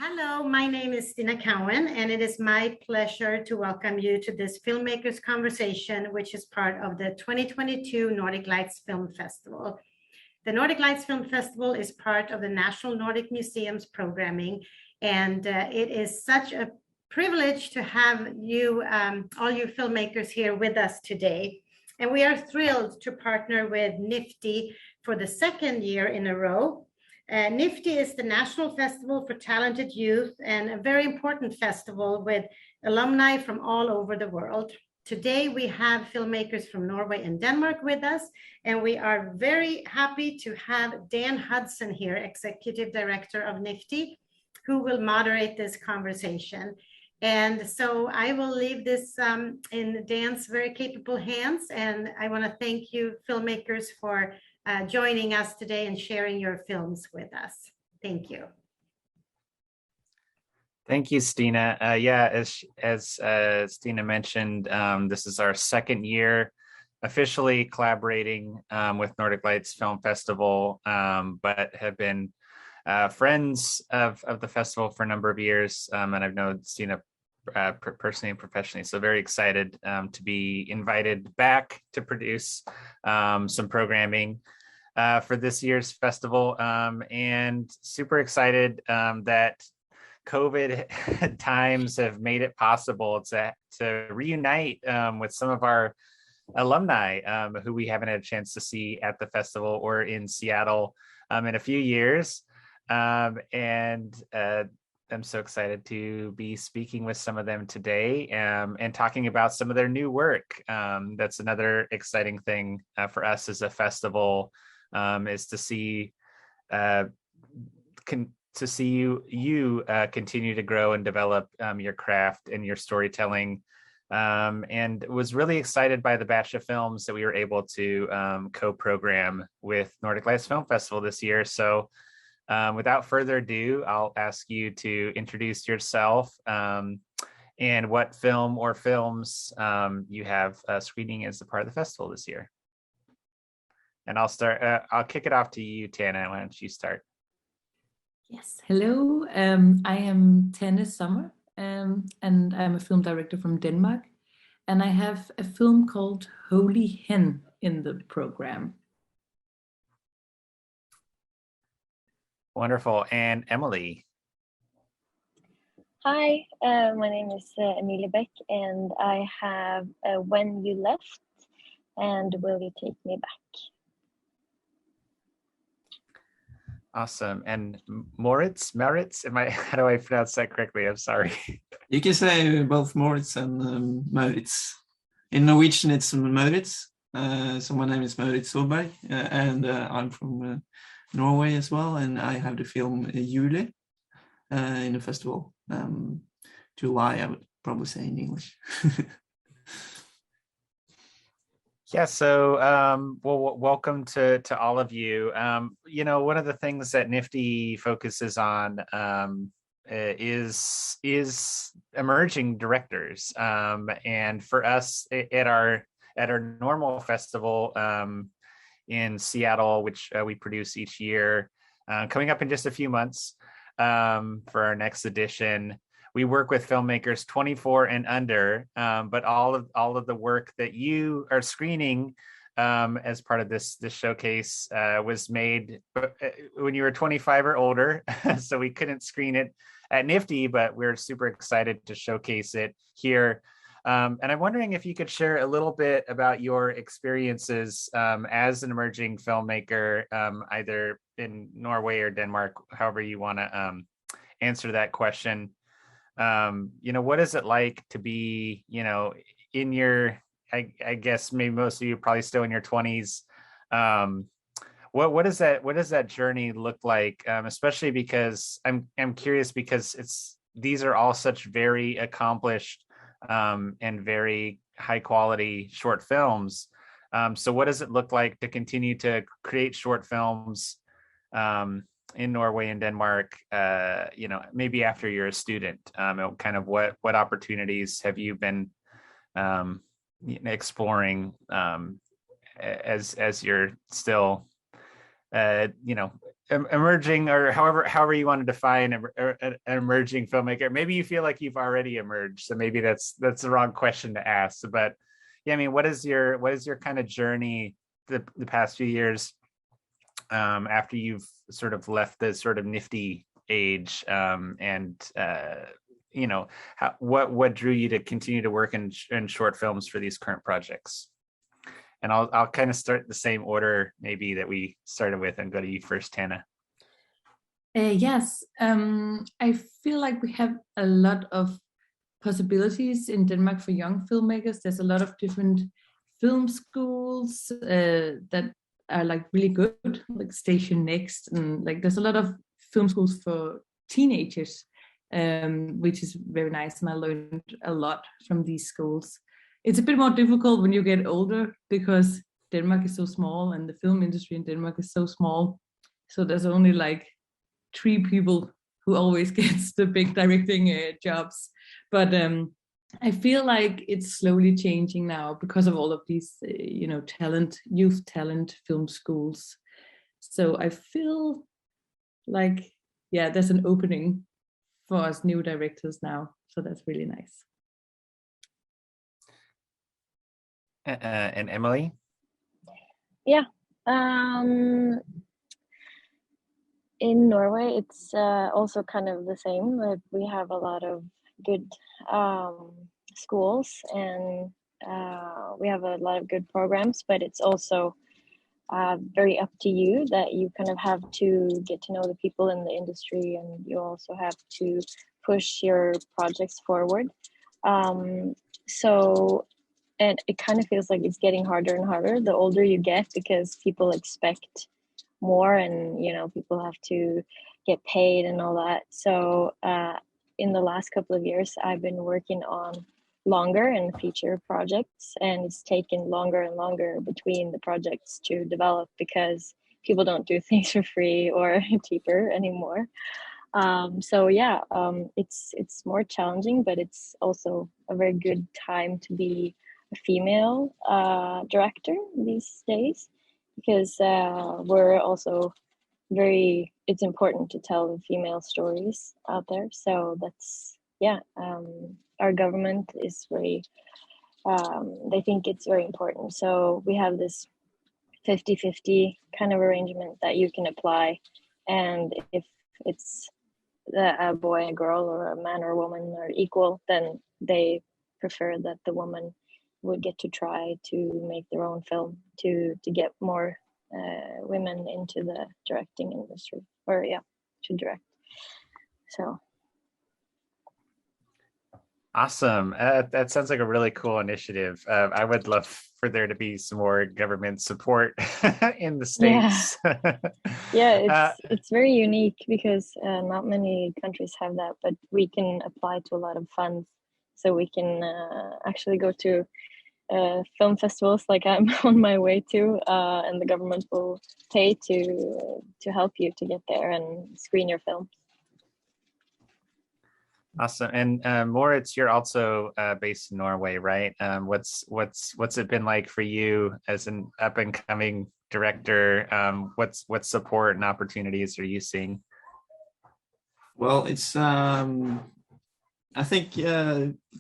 Hello, my name is Stina Cowan, and it is my pleasure to welcome you to this Filmmakers conversation, which is part of the 2022 Nordic Lights Film Festival. The Nordic Lights Film Festival is part of the National Nordic Museum's programming, and it is such a privilege to have you, all you filmmakers here with us today. And we are thrilled to partner with NFFTY for the second year in a row. NFFTY is the National Festival for Talented Youth and a very important festival with alumni from all over the world. Today, we have filmmakers from Norway and Denmark with us, and we are very happy to have Dan Hudson here, Executive Director of NFFTY, who will moderate this conversation. And so I will leave this in Dan's very capable hands, and I want to thank you, filmmakers, for joining us today and sharing your films with us. Thank you. Thank you, Stina. As Stina mentioned, this is our second year officially collaborating with Nordic Lights Film Festival, but have been friends of the festival for a number of years, and I've known Stina personally and professionally, so very excited to be invited back to produce some programming for this year's festival, and super excited that COVID times have made it possible to reunite with some of our alumni who we haven't had a chance to see at the festival or in Seattle in a few years. And I'm so excited to be speaking with some of them today and talking about some of their new work. That's another exciting thing for us as a festival, is to see you continue to grow and develop your craft and your storytelling, and was really excited by the batch of films that we were able to co-program with Nordic Lights Film Festival this year. So without further ado, I'll ask you to introduce yourself and what film or films you have screening as a part of the festival this year. And I'll kick it off to you, Tanne. Why don't you start? Yes, hello. I am Tanne Sommer, and I'm a film director from Denmark. And I have a film called Holy Hen in the program. Wonderful. And Emilie? Hi, my name is Emilie Beck, and I have When You Left and Will You Take Me Back? Awesome. And Mauritz, how do I pronounce that correctly? I'm sorry. You can say both Mauritz and Mauritz. In Norwegian, it's Mauritz. So my name is Mauritz Solberg, and I'm from Norway as well. And I have the film Juli in the festival. July, I would probably say in English. Yeah, so welcome to all of you. One of the things that NFFTY focuses on is emerging directors, and for us at our normal festival in Seattle, which we produce each year, coming up in just a few months for our next edition. We work with filmmakers 24 and under, but all of the work that you are screening as part of this showcase was made when you were 25 or older. So we couldn't screen it at NFFTY, but we're super excited to showcase it here. And I'm wondering if you could share a little bit about your experiences as an emerging filmmaker, either in Norway or Denmark, however you want to answer that question. What is it like to be, in your, I guess maybe most of you are probably still in your 20s. What does that journey look like? Especially because I'm curious, because these are all such very accomplished and very high quality short films. So what does it look like to continue to create short films in Norway and Denmark, maybe after you're a student? Kind of what opportunities have you been exploring as you're still emerging, or however you want to define an emerging filmmaker. Maybe you feel like you've already emerged, so maybe that's the wrong question to ask. But yeah, I mean, what is your kind of journey the past few years after you've sort of left the sort of nifty age, you know, what drew you to continue to work in short films for these current projects? And I'll kind of start the same order maybe that we started with and go to you first, Tanne. Yes, I feel like we have a lot of possibilities in Denmark for young filmmakers. There's a lot of different film schools that are like really good, like Station Next, and like there's a lot of film schools for teenagers, which is very nice, and I learned a lot from these schools. It's a bit more difficult when you get older because Denmark is so small and the film industry in Denmark is so small. So there's only like 3 people who always gets the big directing jobs. But I feel like it's slowly changing now because of all of these, you know, youth talent film schools. So I feel like, yeah, there's an opening for us new directors now. So that's really nice. And Emilie? Yeah. In Norway, it's also kind of the same. Like we have a lot of good schools, and we have a lot of good programs, but it's also very up to you, that you kind of have to get to know the people in the industry, and you also have to push your projects forward. And it kind of feels like it's getting harder and harder the older you get, because people expect more, and you know, people have to get paid and all that. So in the last couple of years, I've been working on longer and feature projects, and it's taken longer and longer between the projects to develop because people don't do things for free or cheaper anymore. So yeah, it's more challenging, but it's also a very good time to be a female director these days, because we're also it's important to tell the female stories out there. So that's, yeah, our government is very, they think it's very important. So we have this 50-50 kind of arrangement that you can apply, and if it's a boy, a girl, or a man or a woman are equal, then they prefer that the woman would get to try to make their own film to get more women into the directing industry, or yeah, to direct. So awesome. That sounds like a really cool initiative. I would love for there to be some more government support in the States. Yeah, it's very unique because not many countries have that, but we can apply to a lot of funds. So we can actually go to film festivals like I'm on my way to, and the government will pay to help you to get there and screen your film. Awesome. And Mauritz, you're also based in Norway, right? What's it been like for you as an up and coming director? What support and opportunities are you seeing? Well, it's I think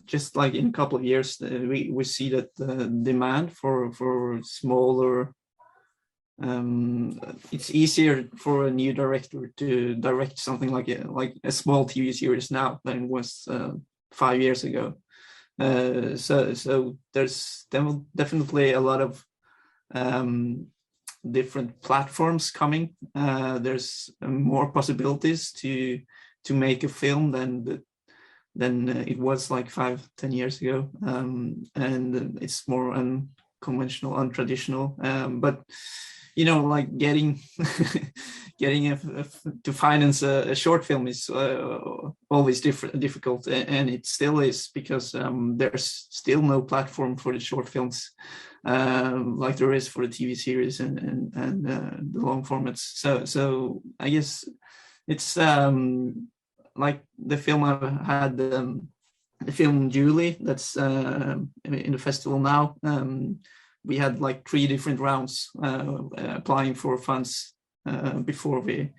just like in a couple of years, we see that the demand for smaller, it's easier for a new director to direct something like a small TV series now than it was 5 years ago. So there's definitely a lot of different platforms coming. There's more possibilities to make a film than it was like 5-10 years ago, and it's more unconventional, untraditional. But you know, like getting to finance a short film is always difficult, and it still is, because there's still no platform for the short films like there is for the TV series and the long formats. So I guess it's like the film I had, the film Julie, that's in the festival now. We had like 3 different rounds applying for funds before we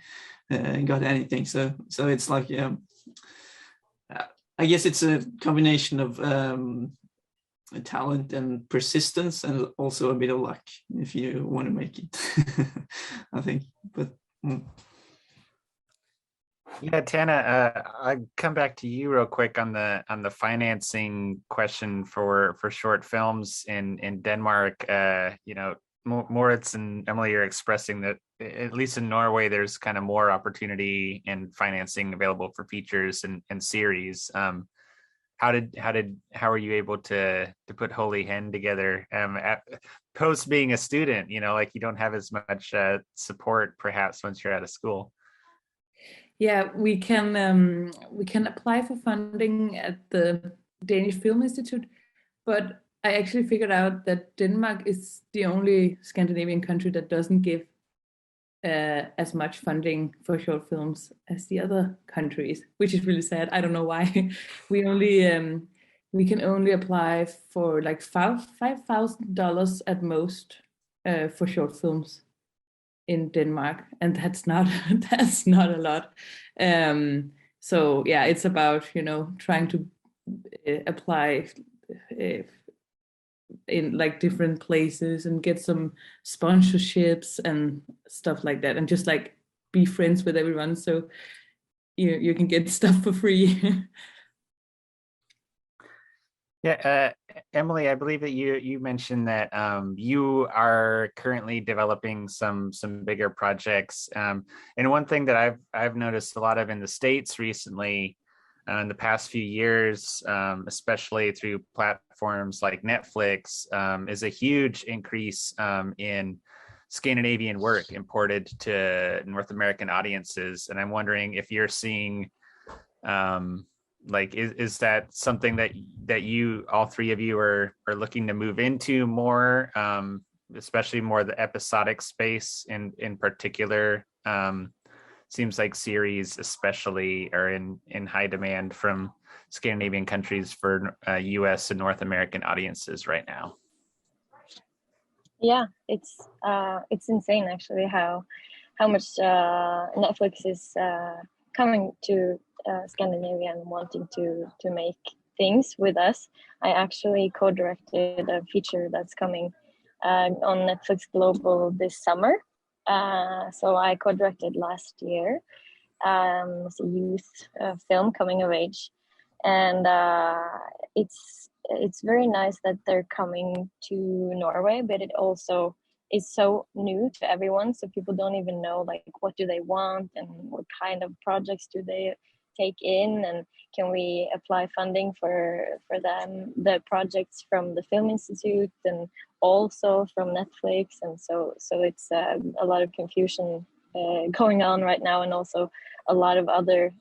got anything. So it's like I guess it's a combination of talent and persistence, and also a bit of luck if you want to make it. I think, but. Yeah, Tanne, I'll come back to you real quick on the financing question for short films in Denmark. Mauritz and Emilie are expressing that at least in Norway, there's kind of more opportunity and financing available for features and series. How are you able to put Holy Hen together post being a student? Like you don't have as much support perhaps once you're out of school. Yeah, we can apply for funding at the Danish Film Institute, but I actually figured out that Denmark is the only Scandinavian country that doesn't give as much funding for short films as the other countries, which is really sad. I don't know why. We can only apply for like $5,000 at most for short films in Denmark, and that's not a lot. So yeah, it's about trying to apply in like different places and get some sponsorships and stuff like that, and just like be friends with everyone so you can get stuff for free. Yeah, Emilie, I believe that you mentioned that you are currently developing some bigger projects, and one thing that I've noticed a lot of in the States recently, in the past few years, especially through platforms like Netflix, is a huge increase in Scandinavian work imported to North American audiences, and I'm wondering if you're seeing. Like is that something that you, all three of you, are looking to move into more, especially more the episodic space in particular? Seems like series especially are in high demand from Scandinavian countries for US and North American audiences right now. Yeah, it's insane actually how much Netflix is coming to Scandinavia and wanting to make things with us. I actually co-directed a feature that's coming on Netflix Global this summer. So I co-directed last year. It's a youth film coming of age, and it's very nice that they're coming to Norway, but it also is so new to everyone, so people don't even know like what do they want and what kind of projects do they take in, and can we apply funding for them, the projects from the Film Institute and also from Netflix. And so it's a lot of confusion going on right now, and also a lot of other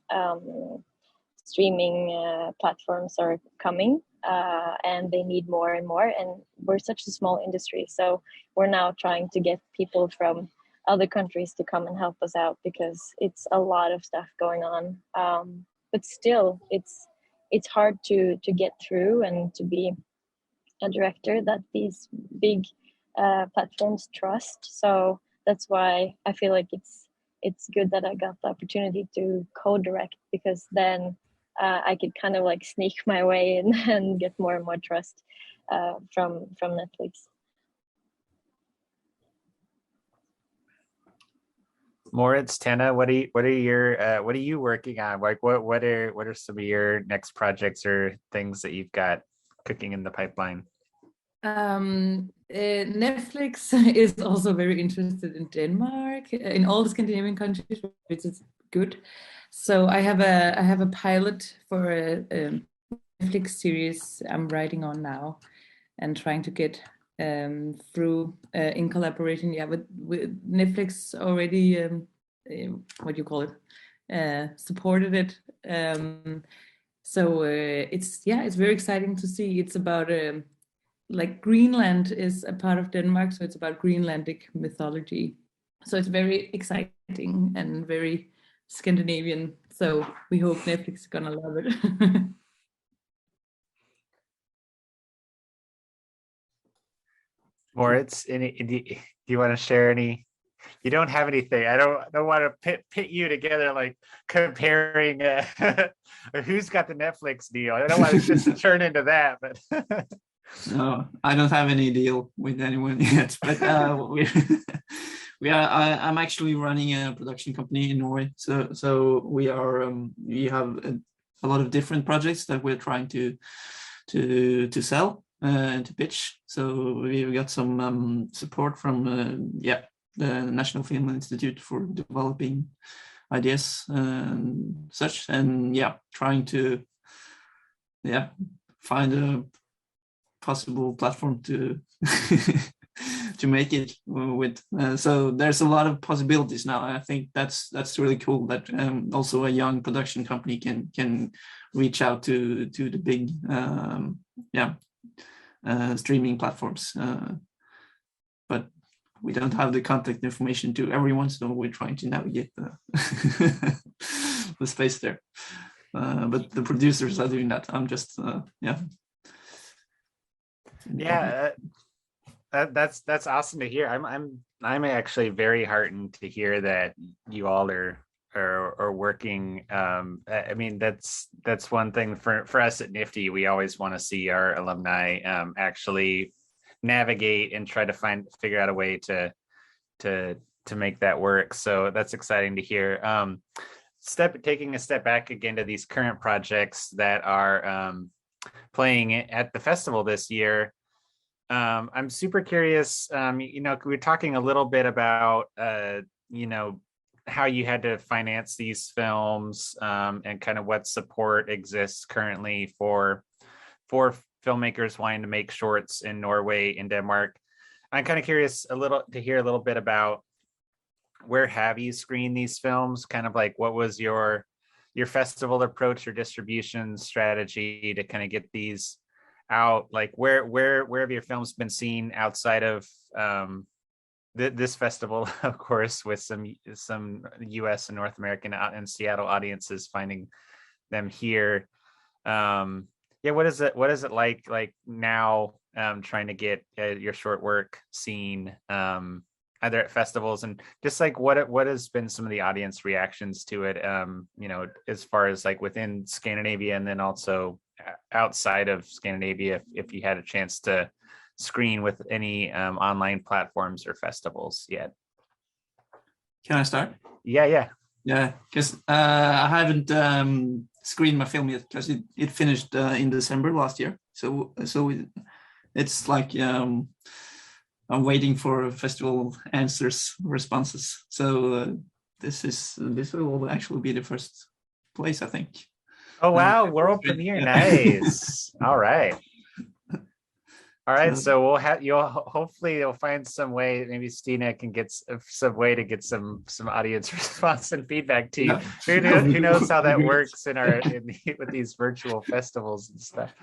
streaming platforms are coming, and they need more and more, and we're such a small industry, so we're now trying to get people from other countries to come and help us out, because it's a lot of stuff going on, but still it's hard to get through and to be a director that these big platforms trust. So that's why I feel like it's good that I got the opportunity to co-direct, because then I could kind of like sneak my way in and get more and more trust from Netflix. Mauritz, Tanne, what are you working on? Like what are some of your next projects or things that you've got cooking in the pipeline? Netflix is also very interested in Denmark, in all the Scandinavian countries, which is good. So I have a pilot for a Netflix series I'm writing on now, and trying to get through in collaboration. Yeah, with Netflix already. What do you call it? Supported it. So it's very exciting to see. It's about like Greenland is a part of Denmark, so it's about Greenlandic mythology. So it's very exciting and very Scandinavian. So we hope Netflix is gonna love it. Mauritz, do you want to share any you don't have anything. I don't want to pit you together, like comparing who's got the Netflix deal. I don't want this to turn into that, but No, I don't have any deal with anyone yet. But I'm actually running a production company in Norway. So we have a lot of different projects that we're trying to sell and to pitch. So we've got some support from the National Film Institute for developing ideas and such, and trying to find a possible platform to to make it with. So there's a lot of possibilities now. I think that's really cool that also a young production company can reach out to the big streaming platforms. But we don't have the contact information to everyone, so we're trying to navigate the space there. But the producers are doing that. I'm just that's awesome to hear. I'm actually very heartened to hear that you all are working. I mean, that's one thing for us at NFFTY. We always want to see our alumni actually navigate and try to figure out a way to make that work. So that's exciting to hear. Taking a step back again to these current projects that are playing at the festival this year. I'm super curious. We're talking a little bit about how you had to finance these films and kind of what support exists currently for filmmakers wanting to make shorts in Norway and Denmark. I'm kind of curious to hear a little bit about where have you screened these films? Kind of like what was your festival approach or distribution strategy to kind of get these out? Like where have your films been seen outside of this festival, of course, with some US and North American and Seattle audiences finding them here? What is it like now trying to get your short work seen either at festivals, and just like what has been some of the audience reactions to it, as far as like within Scandinavia and then also outside of Scandinavia, if you had a chance to screen with any online platforms or festivals yet? Can I start? Yeah, because I haven't screened my film yet because it finished in December last year, so it's like I'm waiting for festival responses. So this will actually be the first place, I think. Oh wow, world premiere, nice. All right. So we'll have you'll find some way. Maybe Stina can get some way to get some audience response and feedback to you. Yeah. Who knows how that works with these virtual festivals and stuff.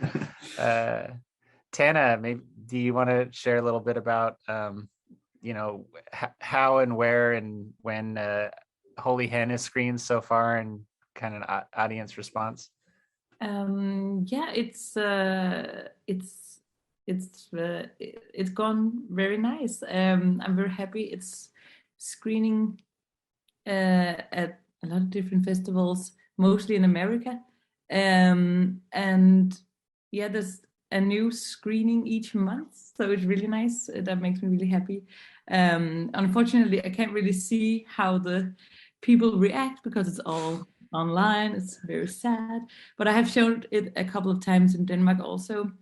Tanne, maybe do you want to share a little bit about how and where and when Holy Hen is screened so far and kind of audience response? It's gone very nice. I'm very happy. It's screening at a lot of different festivals, mostly in America. There's a new screening each month, so it's really nice. That makes me really happy. Unfortunately, I can't really see how the people react because it's all online. It's very sad, but I have shown it a couple of times in Denmark also.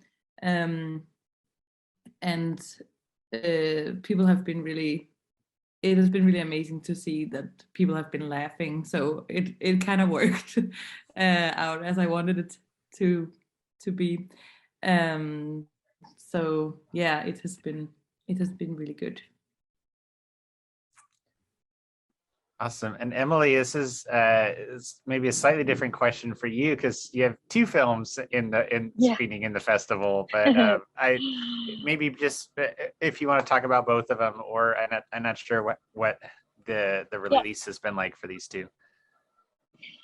People have been it has been really amazing to see that people have been laughing. So it kind of worked out as I wanted it to be. So yeah, it has been really good. Awesome. And Emilie, this is maybe a slightly different question for you because you have two films screening in the festival. But I maybe just if you want to talk about both of them, or I'm not sure what the release has been like for these two.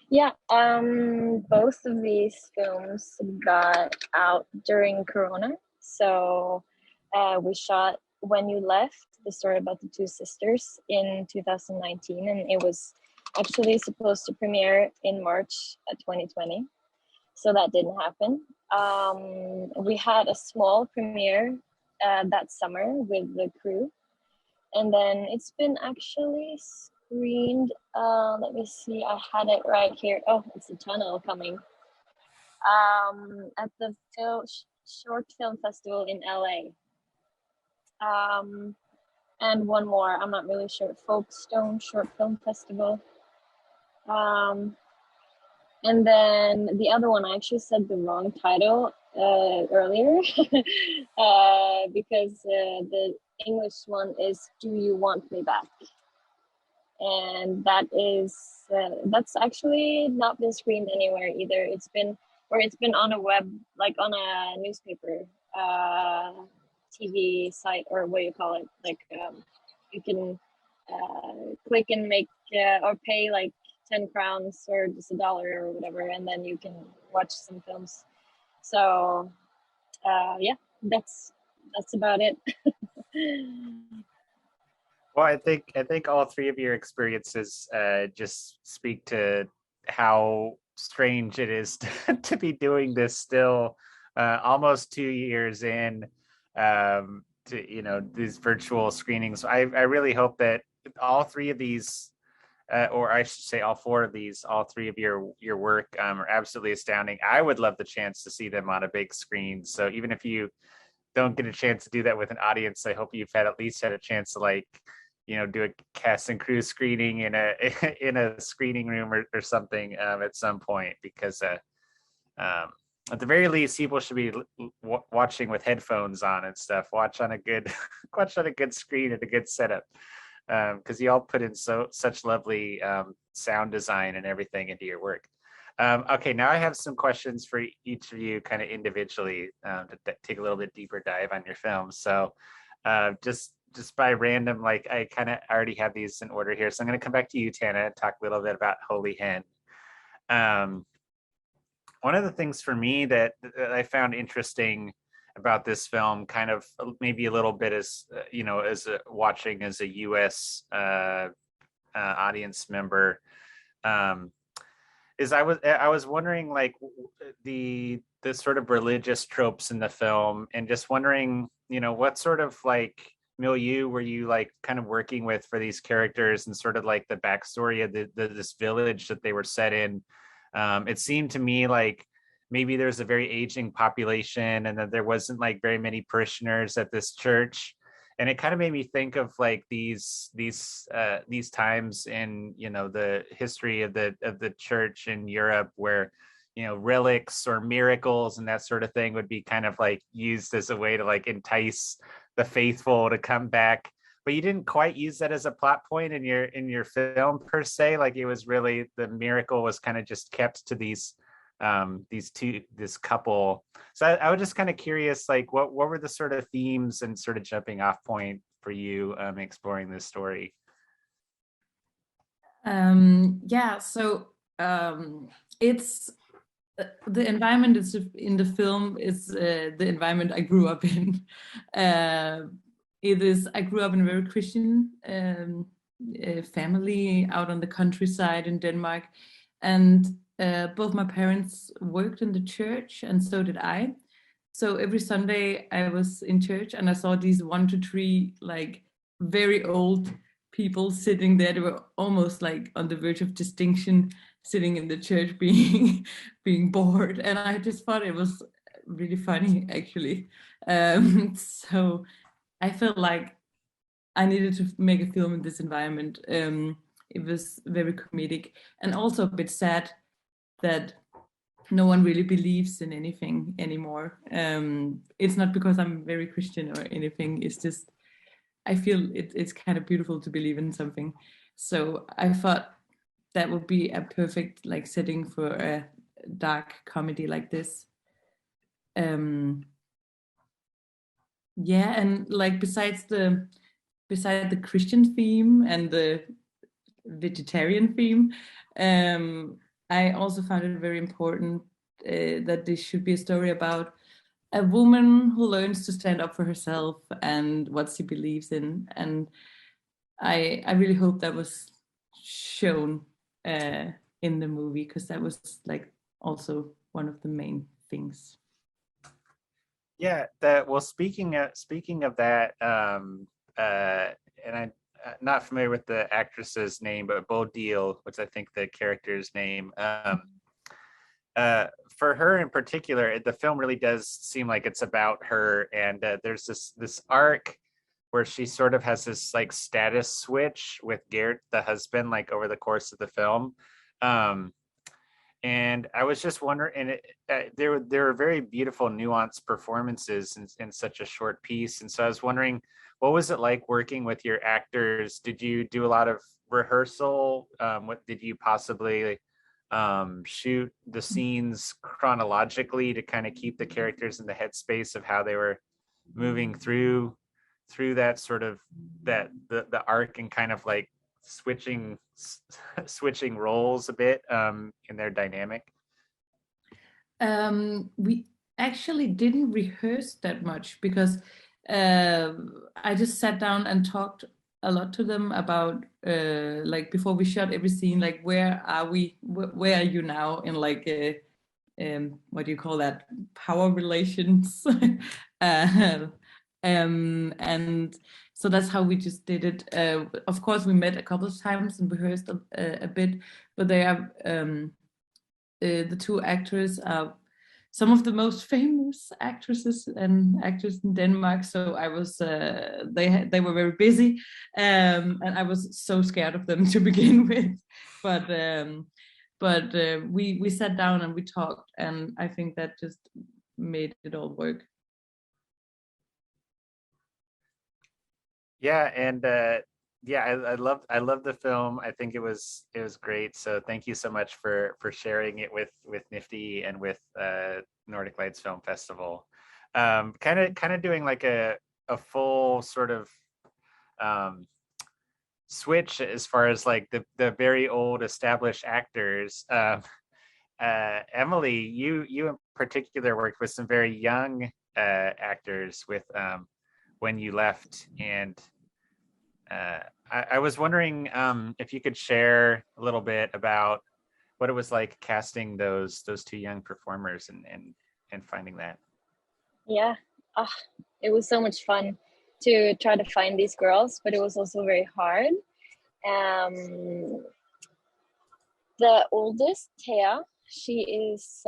Yeah, both of these films got out during Corona. So we shot When You Left the story about the two sisters in 2019, and it was actually supposed to premiere in March 2020. So that didn't happen. We had a small premiere that summer with the crew. And then it's been actually screened. Let me see, I had it right here. Oh, it's a tunnel coming. At the Short Film Festival in LA. And one more, I'm not really sure, Folkestone Short Film Festival. And then the other one, I actually said the wrong title earlier because the English one is Do You Want Me Back? And that is, that's actually not been screened anywhere either. It's been on a web, like on a newspaper TV site, or what you call it. Like you can click and make or pay like 10 crowns or just $1 or whatever, and then you can watch some films. So yeah, that's about it. Well, I think all three of your experiences just speak to how strange it is to be doing this still, almost 2 years in, to these virtual screenings. I really hope that all three of these, or I should say all four of these, all three of your work are absolutely astounding. I would love the chance to see them on a big screen. So even if you don't get a chance to do that with an audience, I hope you've at least had a chance to do a cast and crew screening in a screening room or something at some point, because at the very least, people should be watching with headphones on and stuff. Watch on a good screen and a good setup, because you all put in such lovely sound design and everything into your work. Okay, now I have some questions for each of you, kind of individually, to take a little bit deeper dive on your films. So just by random, I kind of already have these in order here. So I'm going to come back to you, Tanne, and talk a little bit about Holy Hen. One of the things for me that I found interesting about this film, kind of maybe a little bit as watching as a U.S. Audience member, is I was wondering the sort of religious tropes in the film, and just wondering, what sort of milieu were you kind of working with for these characters, and sort of the backstory of this village that they were set in. It seemed to me like maybe there's a very aging population, and that there wasn't very many parishioners at this church. And it kind of made me think of these times in the history of the church in Europe, where relics or miracles and that sort of thing would be kind of used as a way to entice the faithful to come back. But you didn't quite use that as a plot point in your film per se. It was really, the miracle was kind of just kept to this couple. So I was just kind of curious, what were the sort of themes and sort of jumping off point for you exploring this story? It's the environment is in the film is the environment I grew up in. I grew up in a very Christian family out on the countryside in Denmark, and both my parents worked in the church, and so did I. So every Sunday I was in church, and I saw these 1 to 3 very old people sitting there. They were almost on the verge of distinction, sitting in the church being bored, and I just thought it was really funny, actually. So I felt like I needed to make a film in this environment. It was very comedic, and also a bit sad that no one really believes in anything anymore. It's not because I'm very Christian or anything. It's just I feel it's kind of beautiful to believe in something. So I thought that would be a perfect setting for a dark comedy like this. And besides the Christian theme and the vegetarian theme, I also found it very important that this should be a story about a woman who learns to stand up for herself and what she believes in. And I really hope that was shown in the movie, because that was like also one of the main things. Yeah, speaking of that, and I'm not familiar with the actress's name, but Bodil, which I think the character's name. For her in particular, the film really does seem like it's about her, and there's this arc where she sort of has this like status switch with Gert, the husband, like over the course of the film. And I was just wondering, and there were very beautiful, nuanced performances in such a short piece. And so I was wondering, what was it like working with your actors? Did you do a lot of rehearsal? What did you possibly shoot the scenes chronologically to kind of keep the characters in the headspace of how they were moving through that sort of the arc, and kind of like switching roles a bit in their dynamic? We actually didn't rehearse that much, because I just sat down and talked a lot to them about like before we shot every scene, like where are we, where are you now in like what do you call that, power relations. And so that's how we just did it. Of course, we met a couple of times and rehearsed a bit, but they are the two actors are some of the most famous actresses and actors in Denmark. So I was they were very busy, and I was so scared of them to begin with. But we sat down and we talked, and I think that just made it all work. Yeah, and yeah, I love the film. I think it was great. So thank you so much for sharing it with NFFTY and with Nordic Lights Film Festival. Kind of doing like a full sort of switch as far as like the very old established actors. Emilie, you in particular worked with some very young actors with when you left, and I was wondering if you could share a little bit about what it was like casting those two young performers and finding that. Yeah, it was so much fun to try to find these girls, but it was also very hard. The oldest, Thea, she's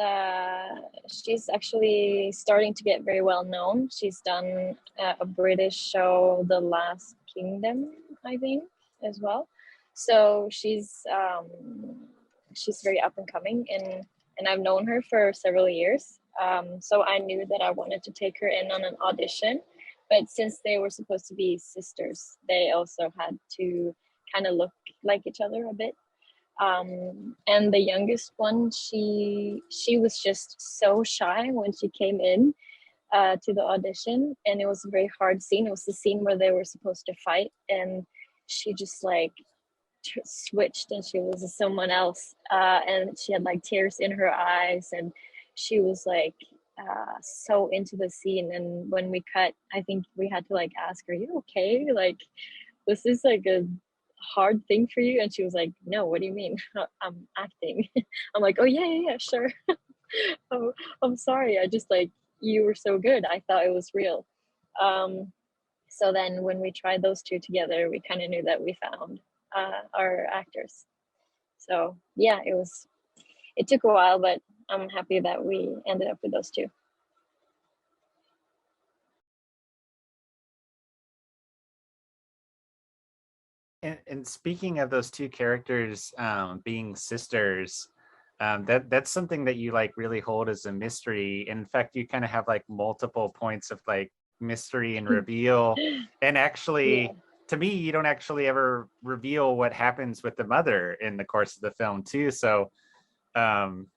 actually starting to get very well known. She's done a British show, The Last Kingdom, I think, as well. So she's very up and coming, and I've known her for several years. So I knew that I wanted to take her in on an audition, but since they were supposed to be sisters, they also had to kind of look like each other a bit. And the youngest one, she was just so shy when she came in to the audition, and it was a very hard scene. It was the scene where they were supposed to fight, and she just like switched, and she was someone else, and she had like tears in her eyes, and she was like so into the scene. And when we cut, I think we had to like ask her, "You okay? Like, was this like a hard thing for you?" And she was like, "No, what do you mean? I'm acting." I'm like, "Oh yeah, sure." Oh, I'm sorry, I just like, you were so good, I thought it was real. So then when we tried those two together, we kind of knew that we found our actors. So yeah, it took a while, but I'm happy that we ended up with those two. And speaking of those two characters being sisters, that's something that you like really hold as a mystery. In fact, you kind of have like multiple points of like mystery and reveal. And actually, yeah, to me, you don't actually ever reveal what happens with the mother in the course of the film too. So I'm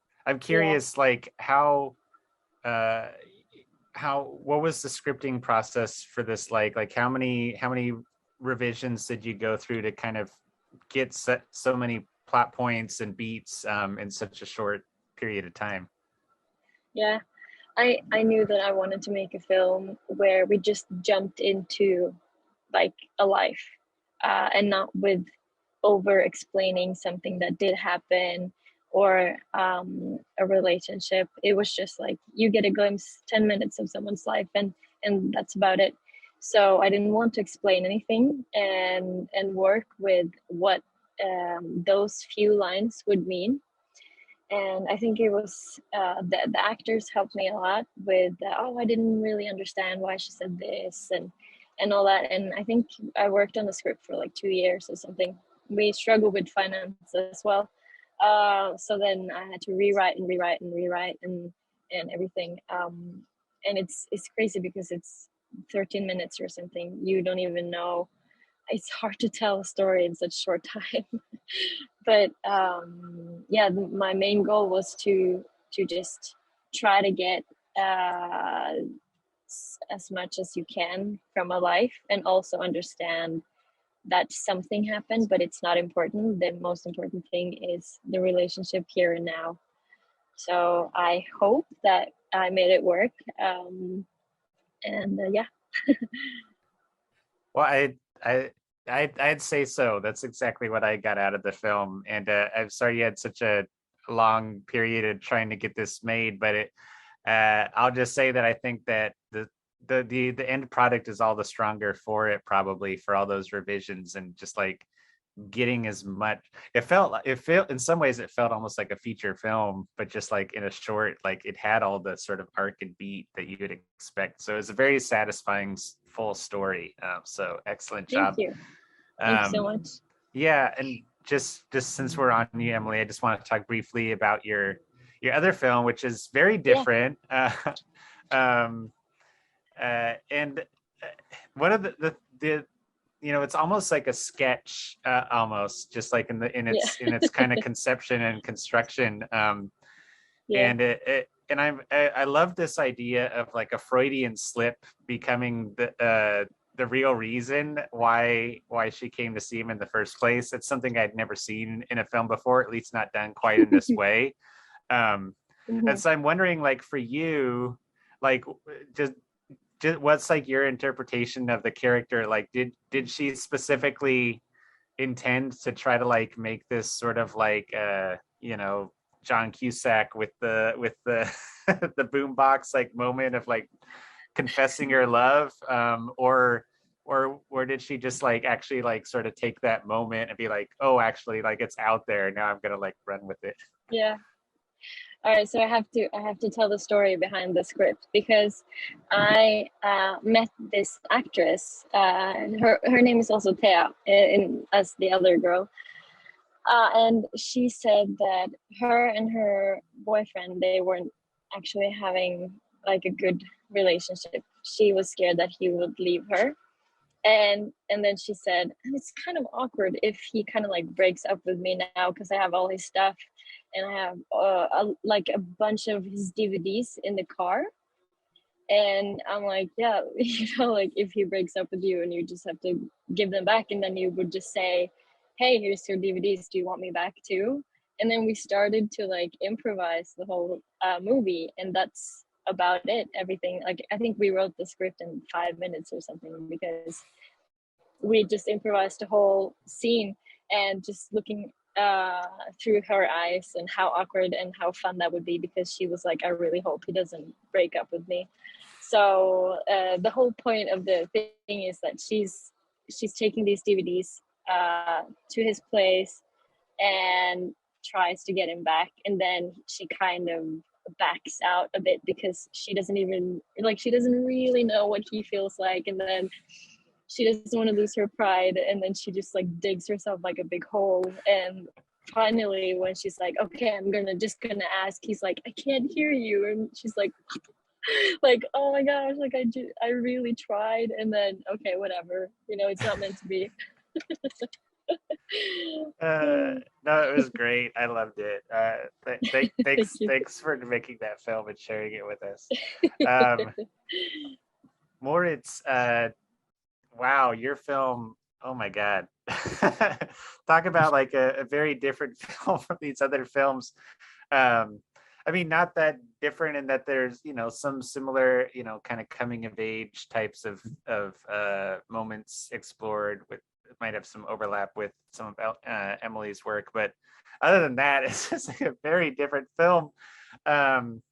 curious, yeah, like what was the scripting process for this? Like how many revisions did you go through to kind of get so many plot points and beats in such a short period of time? Yeah, I knew that I wanted to make a film where we just jumped into like a life, and not with over explaining something that did happen, or a relationship. It was just like you get a glimpse, 10 minutes of someone's life, and that's about it. So I didn't want to explain anything, and work with what those few lines would mean. And I think it was the actors helped me a lot with I didn't really understand why she said this, and all that. And I think I worked on the script for like 2 years or something. We struggled with finance as well, so then I had to rewrite and everything. And it's crazy because it's 13 minutes or something. You don't even know. It's hard to tell a story in such short time. But yeah, my main goal was to just try to get as much as you can from a life, and also understand that something happened, but it's not important. The most important thing is the relationship here and now. So I hope that I made it work. And yeah. Well, I'd say so. That's exactly what I got out of the film. And I'm sorry you had such a long period of trying to get this made, but I'll just say that I think that the end product is all the stronger for it, probably, for all those revisions, and just like getting as much. It felt in some ways it felt almost like a feature film, but just like in a short, like it had all the sort of arc and beat that you would expect. So it's a very satisfying full story. So excellent job. Thank you. Thank you so much. Yeah, and just since we're on you, Emilie, I just want to talk briefly about your other film, which is very different. Yeah. And one of the it's almost like a sketch, almost just like in its kind of conception and construction. And I love this idea of like a Freudian slip becoming the real reason why she came to see him in the first place. It's something I'd never seen in a film before, at least not done quite in this way. And so I'm wondering, like, for you, like, just what's like your interpretation of the character? Like, did she specifically intend to try to like make this sort of like John Cusack with the the boombox like moment of like confessing her love, or did she just like actually like sort of take that moment and be like, oh, actually, like, it's out there now, I'm gonna like run with it? Yeah. All right, so I have to tell the story behind the script, because I met this actress. Her name is also Thea, as the other girl, and she said that her and her boyfriend, they weren't actually having like a good relationship. She was scared that he would leave her, and then she said, it's kind of awkward if he kind of like breaks up with me now, because I have all his stuff, and I have like a bunch of his DVDs in the car. And I'm like, yeah, like if he breaks up with you and you just have to give them back, and then you would just say, hey, here's your DVDs, do you want me back too? And then we started to like improvise the whole movie, and that's about it. Everything, like, I think we wrote the script in 5 minutes or something, because we just improvised the whole scene, and just looking through her eyes, and how awkward and how fun that would be, because she was like, I really hope he doesn't break up with me. So the whole point of the thing is that she's taking these DVDs to his place and tries to get him back, and then she kind of backs out a bit, because she doesn't really know what he feels like, and then she doesn't want to lose her pride, and then she just like digs herself like a big hole. And finally, when she's like, okay, I'm just gonna ask, he's like, I can't hear you, and she's like like, oh my gosh, like I really tried, and then okay, whatever, it's not meant to be. No, it was great. I loved it. Thanks for making that film and sharing it with us. Mauritz, wow, your film, oh my God. Talk about like a very different film from these other films. I mean, not that different in that there's, some similar, kind of coming of age types of moments explored with, might have some overlap with some of Emilie's work, but other than that, it's just like a very different film. And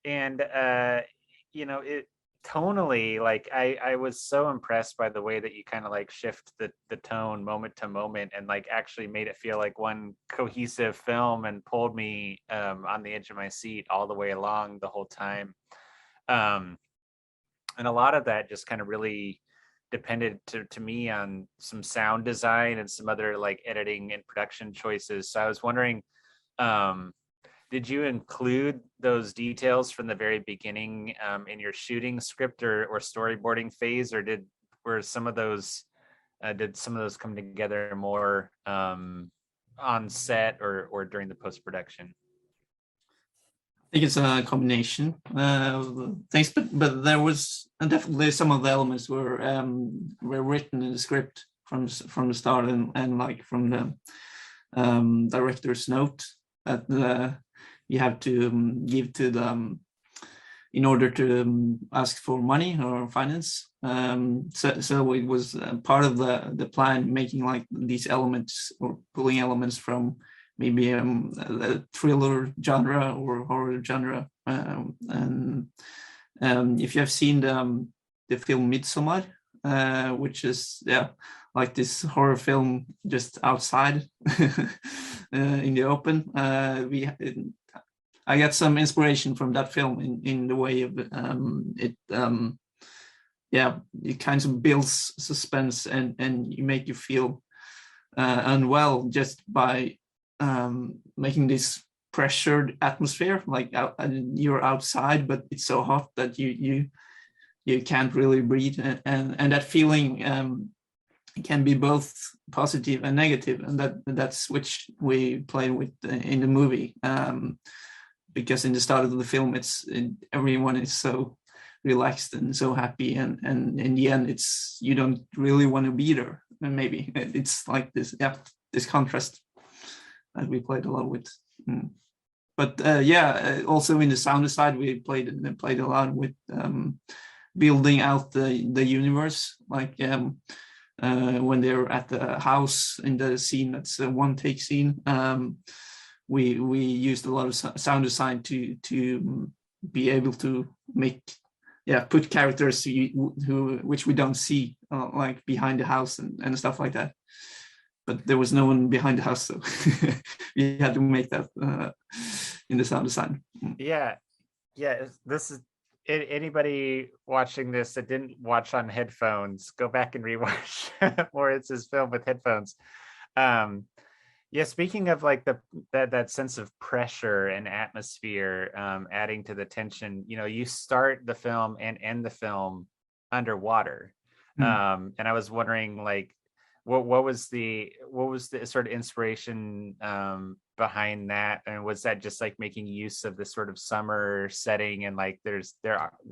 it tonally, like I was so impressed by the way that you kind of like shift the tone moment to moment and like actually made it feel like one cohesive film and pulled me on the edge of my seat all the way along the whole time. And a lot of that just kind of really depended to me on some sound design and some other like editing and production choices. So I was wondering, did you include those details from the very beginning in your shooting script or storyboarding phase, or did some of those come together more on set or during the post-production? I think it's a combination of things, but there was definitely some of the elements were written in the script from the start and like from the director's note that you have to give to them in order to ask for money or finance. So it was part of the plan, making like these elements or pulling elements from maybe a thriller genre or horror genre. And if you have seen the film Midsommar, which is like this horror film just outside in the open, I got some inspiration from that film in the way of it kind of builds suspense and you make you feel unwell just by making this pressured atmosphere, like you're outside but it's so hot that you can't really breathe, and that feeling can be both positive and negative, and that's which we play with in the movie, because in the start of the film everyone is so relaxed and so happy, and in the end it's you don't really want to be there, and maybe it's like this contrast that we played a lot with. But also in the sound side we played a lot with building out the universe, like when they're at the house in the scene that's a one take scene. We used a lot of sound design to be able to put characters which we don't see like behind the house and stuff like that. But there was no one behind the house, so we had to make that in the sound design. Yeah. This is anybody watching this that didn't watch on headphones, go back and rewatch Mauritz's film with headphones. Speaking of like that sense of pressure and atmosphere, adding to the tension, you start the film and end the film underwater. And I was wondering, like, what was the sort of inspiration behind that, and was that just like making use of this sort of summer setting, and like they're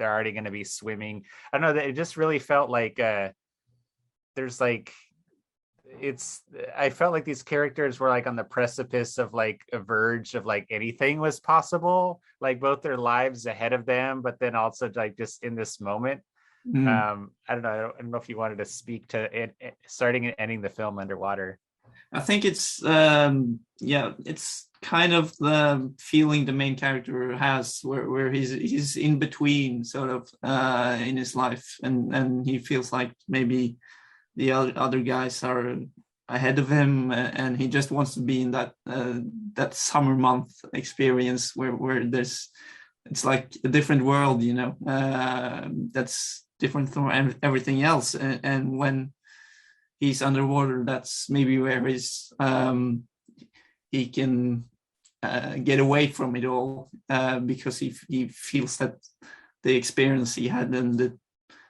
already going to be swimming? I don't know, that it just really felt like there's like I felt like these characters were like on the precipice of like a verge of like anything was possible, like both their lives ahead of them, but then also like just in this moment. I don't know if you wanted to speak to it, starting and ending the film underwater. I think it's it's kind of the feeling the main character has where he's in between sort of in his life, and he feels like maybe the other guys are ahead of him, and he just wants to be in that summer month experience where it's like a different world, that's different from everything else, and when he's underwater, that's maybe where he can get away from it all, because he feels that the experience he had and the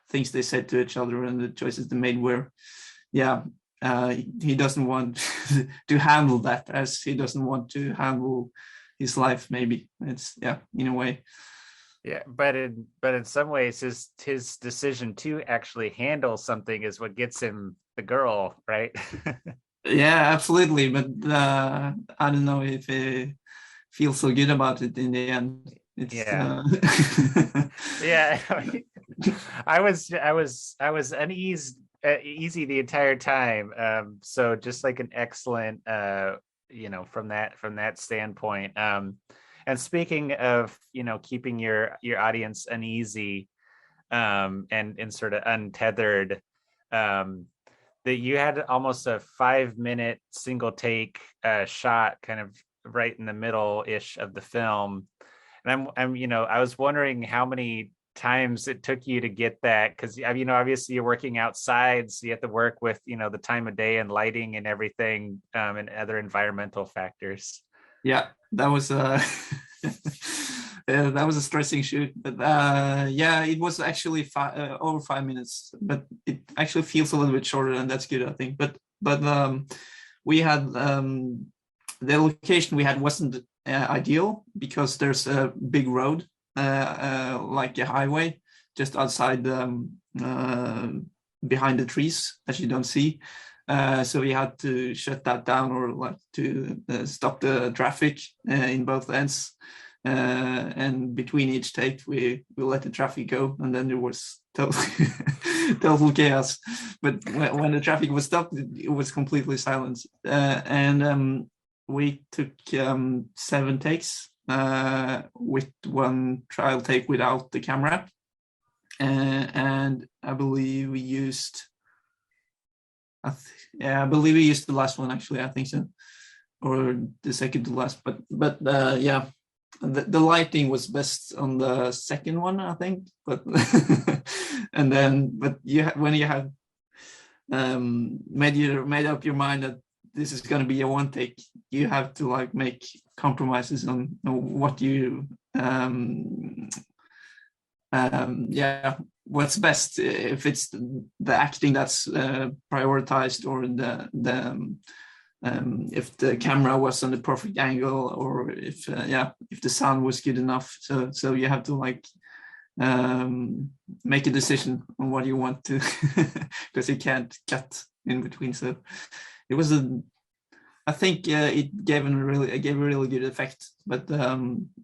things they said to each other and the choices they made were he doesn't want to handle that, as he doesn't want to handle his life. Maybe it's in a way. Yeah, but in some ways, his decision to actually handle something is what gets him the girl, right? Yeah, absolutely. But I don't know if feel so good about it in the end. It's yeah. Yeah. I was uneasy easy the entire time. So just like an excellent from that standpoint. And speaking of, keeping your audience uneasy and sort of untethered, that you had almost a 5-minute single take shot kind of right in the middle ish of the film. And I was wondering how many times it took you to get that, because obviously you're working outside, so you have to work with the time of day and lighting and everything, and other environmental factors. Yeah, that was that was a stressing shoot, but yeah, it was actually over 5 minutes, but it actually feels a little bit shorter, and that's good, I think. But we had the location we had wasn't ideal, because there's a big road, like a highway, just outside behind the trees that you don't see. So we had to shut that down, or like to stop the traffic in both ends. And between each take, we let the traffic go, and then there was total chaos. But when the traffic was stopped, it was completely silent. And we took 7 takes, with 1 trial take without the camera, and I believe we used. I believe we used the last one, actually. I think so, or the second to last. But yeah, the lighting was best on the second one, I think. But and then, but when you have made up your mind that this is going to be a 1 take, you have to like make compromises on what you yeah, what's best, if it's the acting that's prioritized, or if the camera was on the perfect angle, or if the sound was good enough. So you have to like make a decision on what you want to, because you can't cut in between. So it was I think it gave a really good effect, but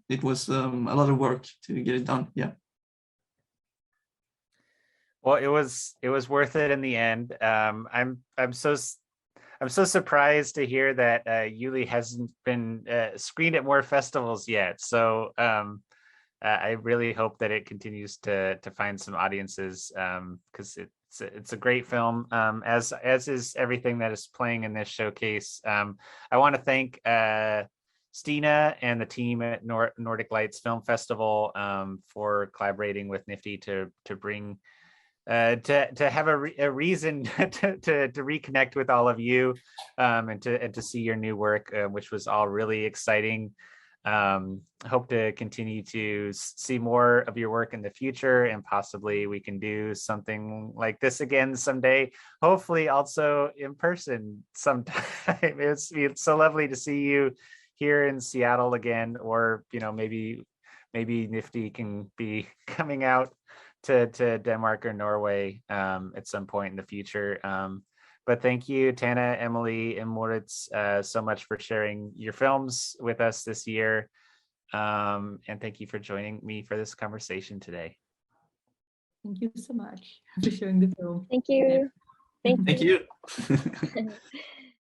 it was a lot of work to get it done. Yeah. Well, it was worth it in the end. I'm so surprised to hear that Yuli hasn't been screened at more festivals yet. So I really hope that it continues to find some audiences, because it's a great film, as is everything that is playing in this showcase. I want to thank Stina and the team at Nordic Lights Film Festival for collaborating with NFFTY to bring to have a reason to reconnect with all of you, and to see your new work, which was all really exciting. Hope to continue to see more of your work in the future, and possibly we can do something like this again someday, hopefully also in person sometime. It's so lovely to see you here in Seattle again, or maybe NFFTY can be coming out to Denmark or Norway at some point in the future. But thank you, Tanne, Emilie, and Mauritz, so much for sharing your films with us this year. And thank you for joining me for this conversation today. Thank you so much for sharing the film. Thank you. Thank you.